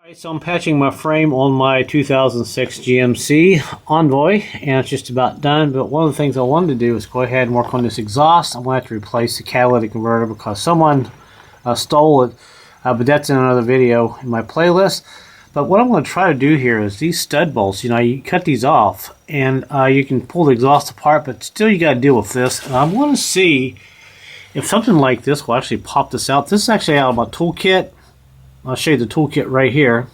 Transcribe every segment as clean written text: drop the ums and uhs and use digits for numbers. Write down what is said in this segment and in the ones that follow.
Alright, so I'm patching my frame on my 2006 GMC Envoy, and it's just about done. But one of the things I wanted to do is go ahead and work on this exhaust. I'm going to have to replace the catalytic converter because someone stole it, but that's in another video in my playlist. But what I'm going to try to do here is these stud bolts, you cut these off, and you can pull the exhaust apart, but still you got to deal with this. And I want to see if something like this will actually pop this out. This is actually out of my toolkit. I'll show you the toolkit right here.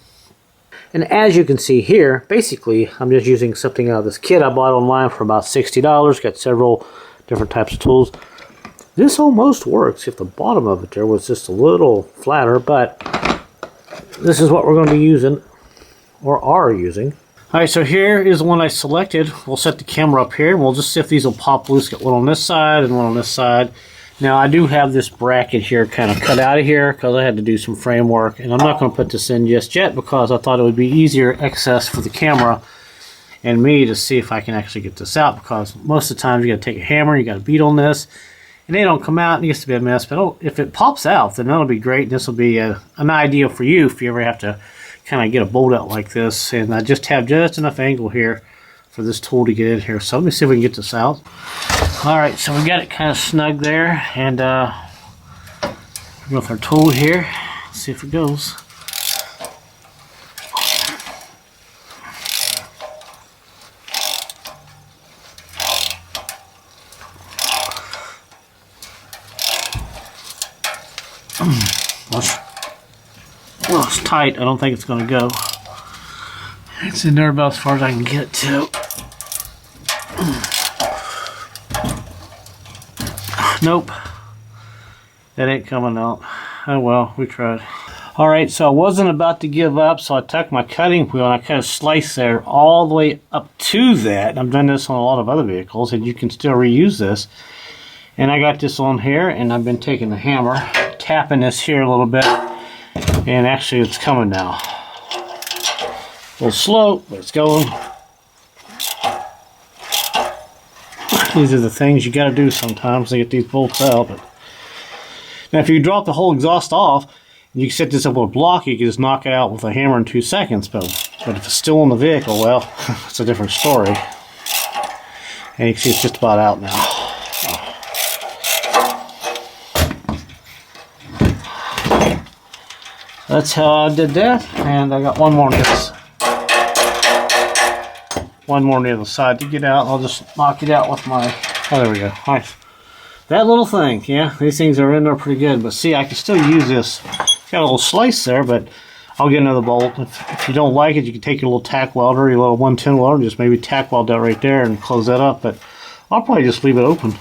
And as you can see here, basically, I'm just using something out of this kit I bought online for about $60. Got several different types of tools. This almost works if the bottom of it there was just a little flatter, but this is what we're going to be using, or are using. Alright, so here is the one I selected. We'll set the camera up here, and we'll just see if these will pop loose. Got one on this side and one on this side. Now, I do have this bracket here kind of cut out of here because I had to do some frame work, and I'm not going to put this in just yet because I thought it would be easier access for the camera and me to see if I can actually get this out, because most of the time you got to take a hammer, you got to beat on this, and they don't come out, and it gets to be a mess. But if it pops out, then that'll be great. This will be an idea for you if you ever have to kind of get a bolt out like this. And I just have just enough angle here for this tool to get in here. So let me see if we can get this out. Alright, so we got it kind of snug there, and with our tool here, let's see if it goes. Well, it's tight. I don't think it's going to go. It's in there about as far as I can get it to. Nope, that ain't coming out. Oh well, we tried. Alright, so I wasn't about to give up, so I took my cutting wheel and I kind of sliced there all the way up to that. I've done this on a lot of other vehicles, and you can still reuse this. And I got this on here, and I've been taking the hammer, tapping this here a little bit, and actually it's coming now. A little slow, but it's going. These are the things you got to do sometimes to get these bolts out. But now, if you drop the whole exhaust off, and you can set this up with a block, you can just knock it out with a hammer in 2 seconds. But if it's still in the vehicle, well, it's a different story. And you can see it's just about out now. That's how I did that, and I got one more on this. One more on the other side to get out. I'll just knock it out with my, oh, there we go. Nice. That little thing, yeah, these things are in there pretty good. But see, I can still use this. It's got a little slice there, but I'll get another bolt. If you don't like it, you can take your little tack welder, your little 110 welder, and just maybe tack weld that right there and close that up. But I'll probably just leave it open.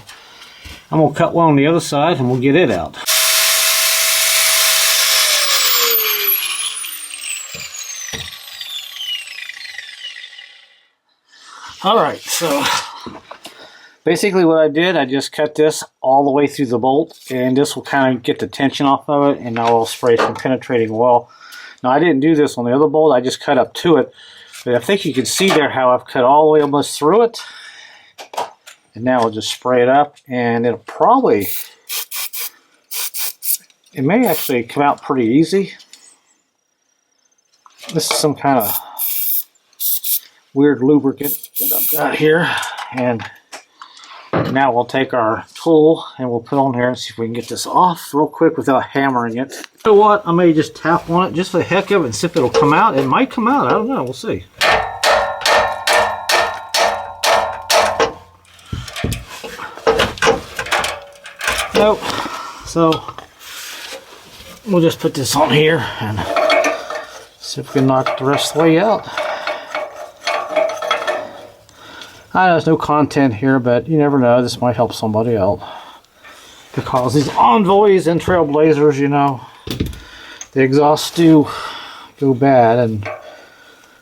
I'm going to cut one on the other side, and we'll get it out. Alright, so basically what I did, I just cut this all the way through the bolt, and this will kind of get the tension off of it, and now I'll spray some penetrating oil. Now, I didn't do this on the other bolt, I just cut up to it, but I think you can see there how I've cut all the way almost through it. And now I'll just spray it up, and it'll probably, it may actually come out pretty easy. This is some kind of weird lubricant that I've got here, and now we'll take our tool and we'll put on here and see if we can get this off real quick without hammering it. You know what? I may just tap on it just for the heck of it and see if it'll come out. It might come out. I don't know. We'll see. Nope. So we'll just put this on here and see if we can knock the rest of the way out. There's no content here, but you never know. This might help somebody out. Because these Envoys and Trailblazers, the exhausts do go bad. And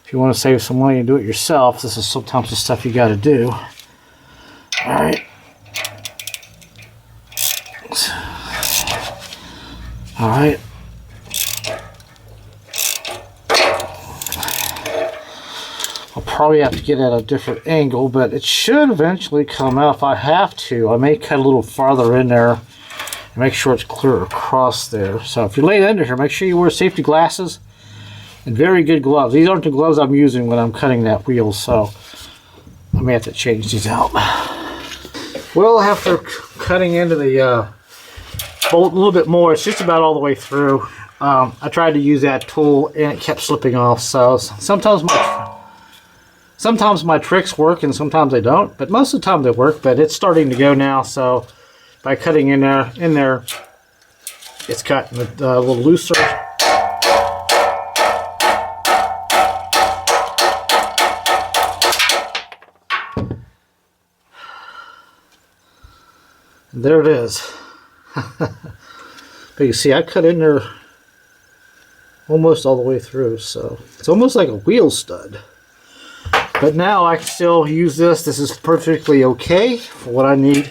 if you want to save some money and do it yourself, this is sometimes the stuff you got to do. Alright. Alright. I'll probably have to get at a different angle, but it should eventually come out if I have to. I may cut a little farther in there and make sure it's clear across there. So if you lay it under here, make sure you wear safety glasses And very good gloves. These aren't the gloves I'm using when I'm cutting that wheel, so I may have to change these out. Well, after cutting into the bolt a little bit more, it's just about all the way through. I tried to use that tool and it kept slipping off, so sometimes my tricks work and sometimes they don't, but most of the time they work. But it's starting to go now, so by cutting in there, it's cut a little looser. And there it is. But you see, I cut in there almost all the way through, so it's almost like a wheel stud. But now I can still use this. This is perfectly okay for what I need.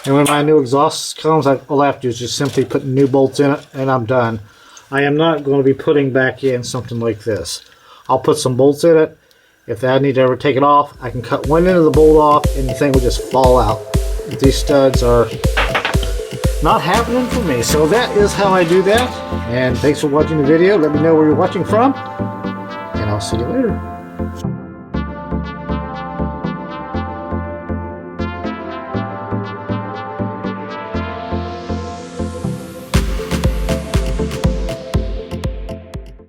And when my new exhaust comes, all I have to do is just simply put new bolts in it, and I'm done. I am not going to be putting back in something like this. I'll put some bolts in it. If I need to ever take it off, I can cut one end of the bolt off, and the thing will just fall out. These studs are not happening for me. So that is how I do that. And thanks for watching the video. Let me know where you're watching from, and I'll see you later.